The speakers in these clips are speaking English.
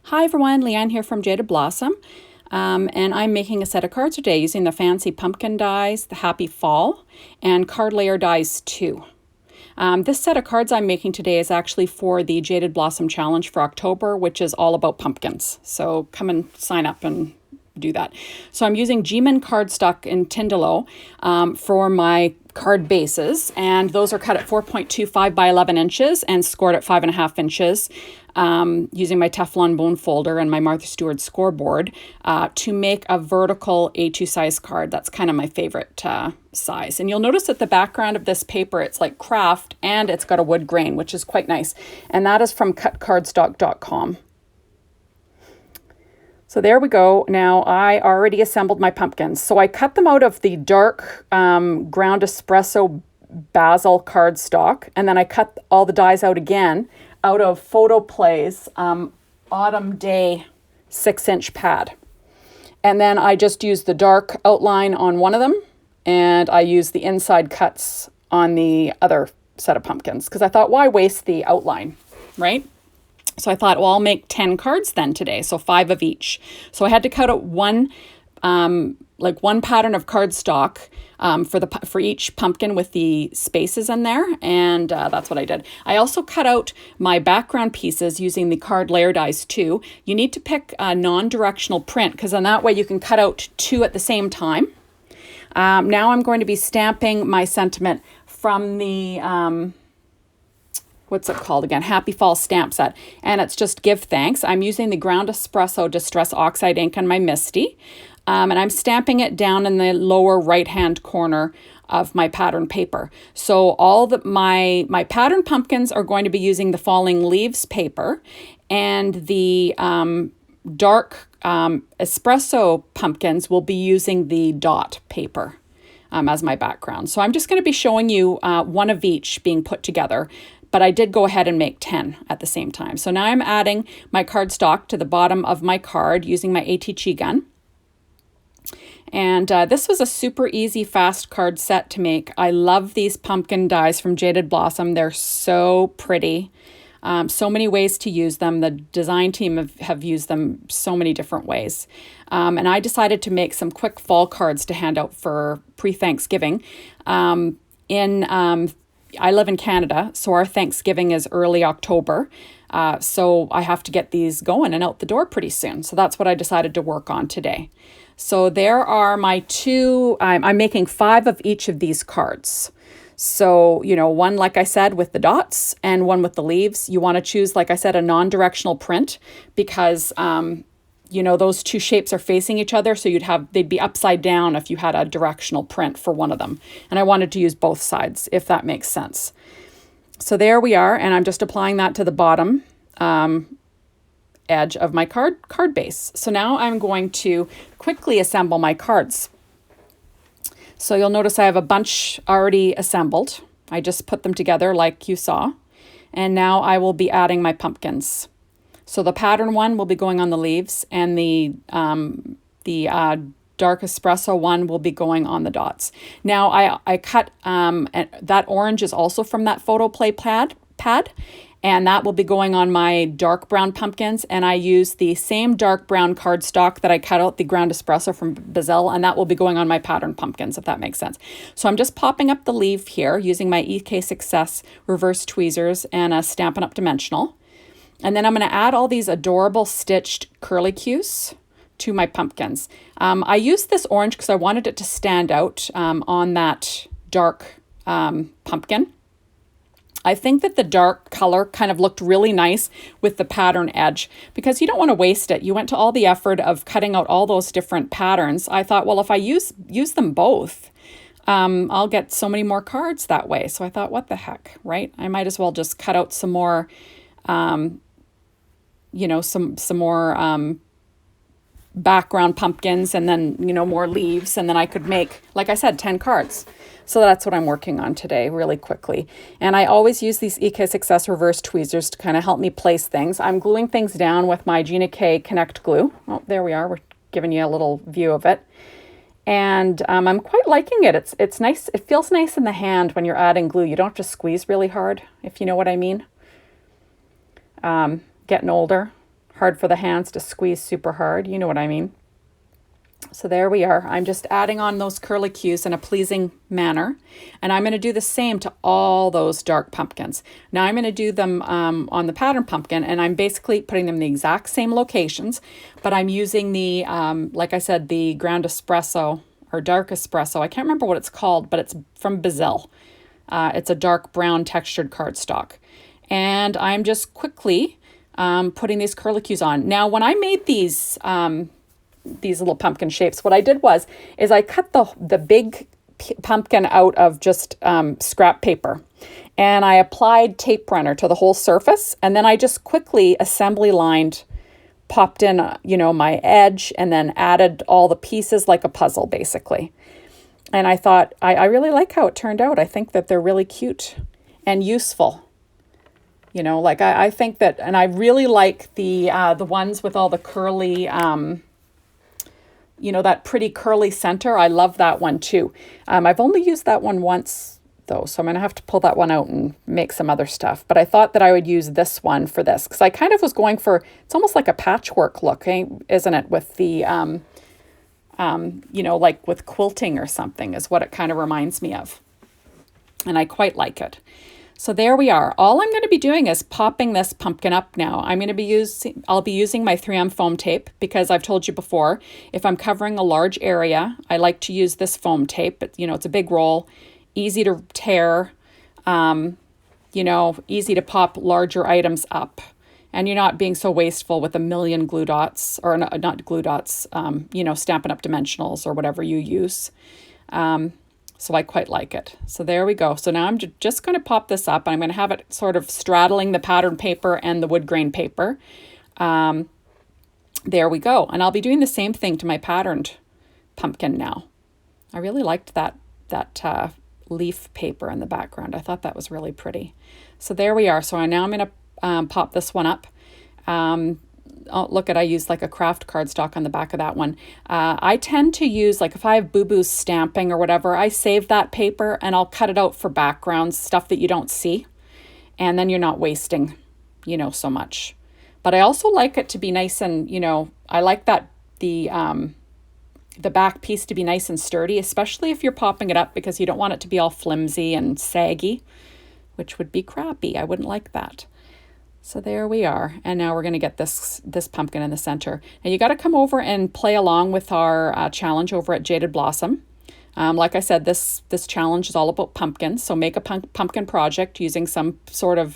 Hi everyone, Leanne here from Jaded Blossom, and I'm making a set of cards today using the fancy pumpkin dies, the Happy Fall, and card layer dies too. This set of cards I'm making today is actually for the Jaded Blossom Challenge for October, which is all about pumpkins. So come and sign up and do that. So I'm using G-Man cardstock in Tindalo for my card bases, and those are cut at 4.25 by 11 inches and scored at 5.5 inches using my Teflon bone folder and my Martha Stewart scoreboard to make a vertical A2 size card. That's kind of my favorite size. And you'll notice that the background of this paper, it's like craft and it's got a wood grain, which is quite nice. And that is from cutcardstock.com. So there we go. Now I already assembled my pumpkins. So I cut them out of the dark ground espresso basil cardstock, and then I cut all the dies out again out of Photo Play's Autumn Day 6-inch pad. And then I just used the dark outline on one of them, and I used the inside cuts on the other set of pumpkins because I thought, why waste the outline, right? So I thought, well, I'll make 10 cards then today, so 5 of each. So I had to cut out one pattern of cardstock for each pumpkin with the spaces in there, and that's what I did. I also cut out my background pieces using the card layer dies too. You need to pick a non-directional print because then that way you can cut out 2 at the same time. Now I'm going to be stamping my sentiment from the what's it called again? Happy Fall stamp set. And it's just give thanks. I'm using the Ground Espresso Distress Oxide ink on my Misty. And I'm stamping it down in the lower right-hand corner of my pattern paper. So all my pattern pumpkins are going to be using the Falling Leaves paper, and the dark espresso pumpkins will be using the dot paper as my background. So I'm just going to be showing you one of each being put together. But I did go ahead and make 10 at the same time. So now I'm adding my cardstock to the bottom of my card using my ATG gun. And this was a super easy, fast card set to make. I love these pumpkin dies from Jaded Blossom. They're so pretty. So many ways to use them. The design team have used them so many different ways. And I decided to make some quick fall cards to hand out for pre-Thanksgiving. I live in Canada, so our Thanksgiving is early October. So I have to get these going and out the door pretty soon. So that's what I decided to work on today. So there are my 2, I'm making 5 of each of these cards. So, one, like I said, with the dots and one with the leaves. You want to choose, like I said, a non-directional print because, those 2 shapes are facing each other. So they'd be upside down if you had a directional print for one of them. And I wanted to use both sides, if that makes sense. So there we are. And I'm just applying that to the bottom edge of my card base. So now I'm going to quickly assemble my cards. So you'll notice I have a bunch already assembled. I just put them together like you saw. And now I will be adding my pumpkins. So the pattern one will be going on the leaves, and the dark espresso one will be going on the dots. Now I cut, that orange is also from that Photo Play pad, and that will be going on my dark brown pumpkins. And I use the same dark brown cardstock that I cut out the Ground Espresso from Basil, and that will be going on my pattern pumpkins, if that makes sense. So I'm just popping up the leaf here using my EK Success reverse tweezers and a Stampin' Up! Dimensional. And then I'm going to add all these adorable stitched curlicues to my pumpkins. I used this orange because I wanted it to stand out on that dark pumpkin. I think that the dark color kind of looked really nice with the pattern edge because you don't want to waste it. You went to all the effort of cutting out all those different patterns. I thought, well, if I use them both, I'll get so many more cards that way. So I thought, what the heck, right? I might as well just cut out some more some more background pumpkins and then, more leaves. And then I could make, like I said, 10 cards. So that's what I'm working on today really quickly. And I always use these EK Success reverse tweezers to kind of help me place things. I'm gluing things down with my Gina K Connect glue. Oh, there we are. We're giving you a little view of it. And I'm quite liking it. It's nice. It feels nice in the hand when you're adding glue. You don't have to squeeze really hard, if you know what I mean. Getting older. hard for the hands to squeeze super hard. You know what I mean. So there we are. I'm just adding on those curlicues in a pleasing manner. And I'm going to do the same to all those dark pumpkins. Now I'm going to do them on the pattern pumpkin, and I'm basically putting them in the exact same locations, but I'm using the, like I said, the ground espresso or dark espresso. I can't remember what it's called, but it's from Brazil. It's a dark brown textured cardstock. And I'm just quickly putting these curlicues on. Now, when I made these little pumpkin shapes, what I did is I cut the big pumpkin out of just scrap paper, and I applied tape runner to the whole surface, and then I just quickly assembly lined, popped in my edge, and then added all the pieces like a puzzle basically. And I thought I really like how it turned out. I think that they're really cute and useful. Like I think that, and I really like the ones with all the curly that pretty curly center. I love that one too. I've only used that one once though, so I'm going to have to pull that one out and make some other stuff. But I thought that I would use this one for this, because I kind of was going for, it's almost like a patchwork look, isn't it? With the, like with quilting or something is what it kind of reminds me of. And I quite like it. So there we are. All I'm going to be doing is popping this pumpkin up now. I'll be using my 3M foam tape, because I've told you before, if I'm covering a large area, I like to use this foam tape. It's a big roll, easy to tear, easy to pop larger items up. And you're not being so wasteful with a million glue dots, or not glue dots, Stampin' Up! Dimensionals or whatever you use. So I quite like it. So there we go. So now I'm just going to pop this up. I'm going to have it sort of straddling the pattern paper and the wood grain paper. There we go. And I'll be doing the same thing to my patterned pumpkin now. I really liked that leaf paper in the background. I thought that was really pretty. So there we are. So now I'm going to pop this one up. I used like a craft cardstock on the back of that one. I tend to use, like if I have Boo Boo's stamping or whatever, I save that paper and I'll cut it out for backgrounds, stuff that you don't see. And then you're not wasting, so much. But I also like it to be nice and, I like that the back piece to be nice and sturdy, especially if you're popping it up, because you don't want it to be all flimsy and saggy, which would be crappy. I wouldn't like that. So there we are. And now we're going to get this pumpkin in the center. And you got to come over and play along with our challenge over at Jaded Blossom. Like I said, this challenge is all about pumpkins. So make a pumpkin project using some sort of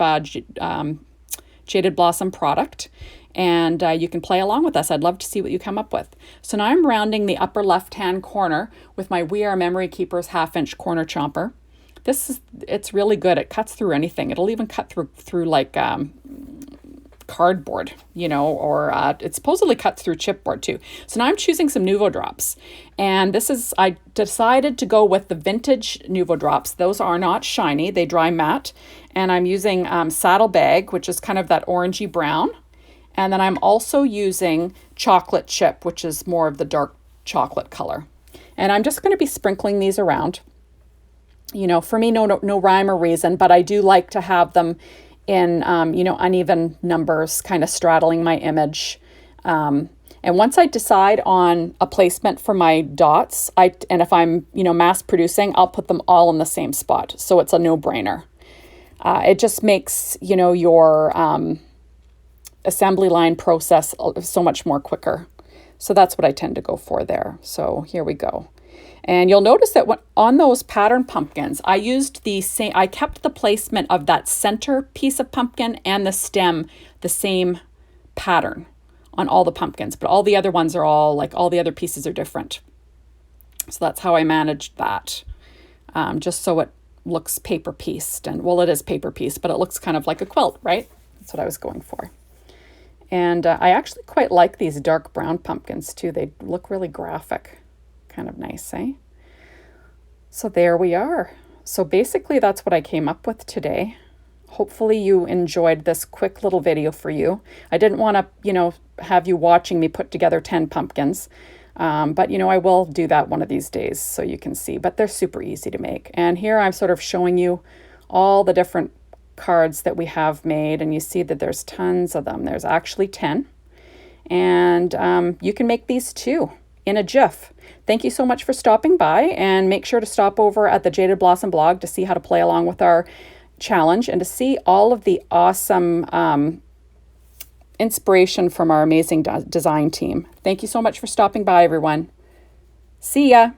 Jaded Blossom product. And you can play along with us. I'd love to see what you come up with. So now I'm rounding the upper left-hand corner with my We Are Memory Keepers 1/2-inch corner chomper. It's really good. It cuts through anything. It'll even cut through like cardboard, or it supposedly cuts through chipboard too. So now I'm choosing some Nuvo drops. And I decided to go with the vintage Nuvo drops. Those are not shiny. They dry matte. And I'm using Saddlebag, which is kind of that orangey brown. And then I'm also using Chocolate Chip, which is more of the dark chocolate color. And I'm just going to be sprinkling these around. For me, no rhyme or reason, but I do like to have them in, uneven numbers, kind of straddling my image. And once I decide on a placement for my dots, and if I'm, mass producing, I'll put them all in the same spot. So it's a no-brainer. It just makes, your assembly line process so much more quicker. So that's what I tend to go for there. So here we go. And you'll notice that on those pattern pumpkins, I kept the placement of that center piece of pumpkin and the stem the same pattern on all the pumpkins, but all the other ones are all the other pieces are different. So that's how I managed that, just so it looks paper pieced. And well, it is paper pieced, but it looks kind of like a quilt, right? That's what I was going for. And I actually quite like these dark brown pumpkins too. They look really graphic. Kind of nice, eh? So there we are. So basically that's what I came up with today. Hopefully you enjoyed this quick little video for you. I didn't want to, have you watching me put together 10 pumpkins. But, I will do that one of these days so you can see. But they're super easy to make. And here I'm sort of showing you all the different cards that we have made. And you see that there's tons of them. There's actually 10. and you can make these too in a jiff. Thank you so much for stopping by, and make sure to stop over at the Jaded Blossom blog to see how to play along with our challenge and to see all of the awesome inspiration from our amazing design team. Thank you so much for stopping by, everyone. See ya.